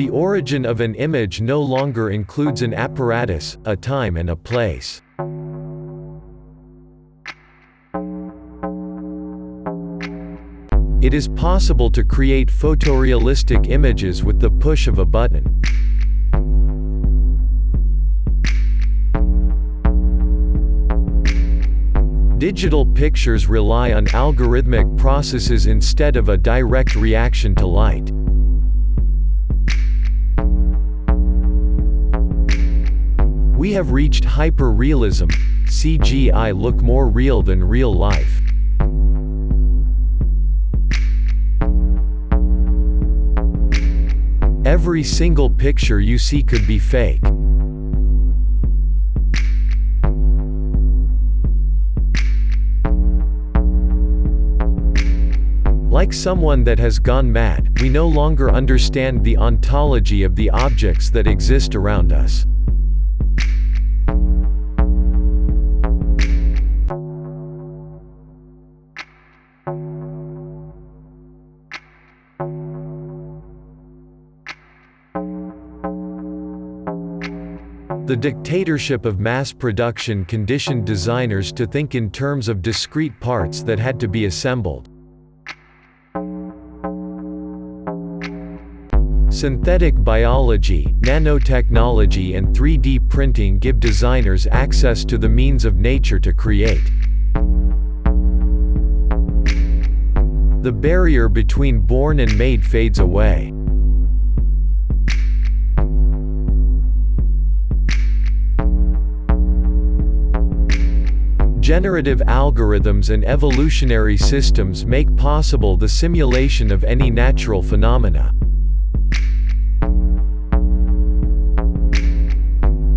The origin of an image no longer includes an apparatus, a time and a place. It is possible to create photorealistic images with the push of a button. Digital pictures rely on algorithmic processes instead of a direct reaction to light. We have reached hyper-realism. CGI look more real than real life. Every single picture you see could be fake. Like someone that has gone mad, we no longer understand the ontology of the objects that exist around us. The dictatorship of mass production conditioned designers to think in terms of discrete parts that had to be assembled. Synthetic biology, nanotechnology and 3D printing give designers access to the means of nature to create. The barrier between born and made fades away. Generative algorithms and evolutionary systems make possible the simulation of any natural phenomena.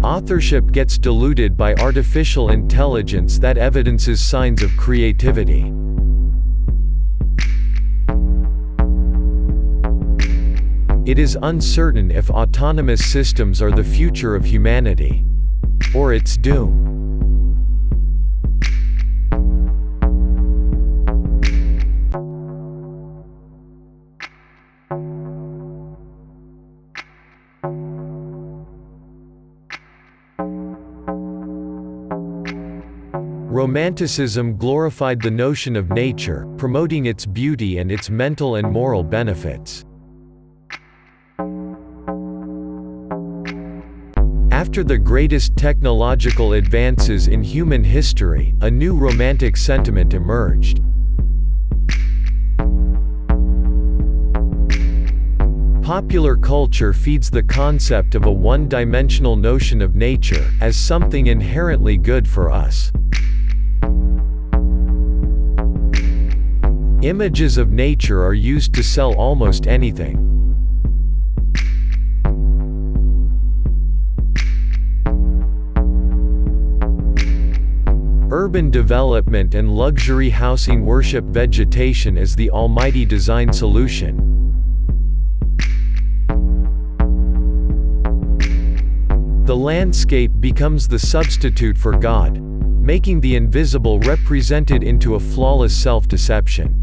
Authorship gets diluted by artificial intelligence that evidences signs of creativity. It is uncertain if autonomous systems are the future of humanity, or its doom. Romanticism glorified the notion of nature, promoting its beauty and its mental and moral benefits. After the greatest technological advances in human history, a new romantic sentiment emerged. Popular culture feeds the concept of a one-dimensional notion of nature as something inherently good for us. Images of nature are used to sell almost anything. Urban development and luxury housing worship vegetation as the almighty design solution. The landscape becomes the substitute for God, making the invisible represented into a flawless self-deception.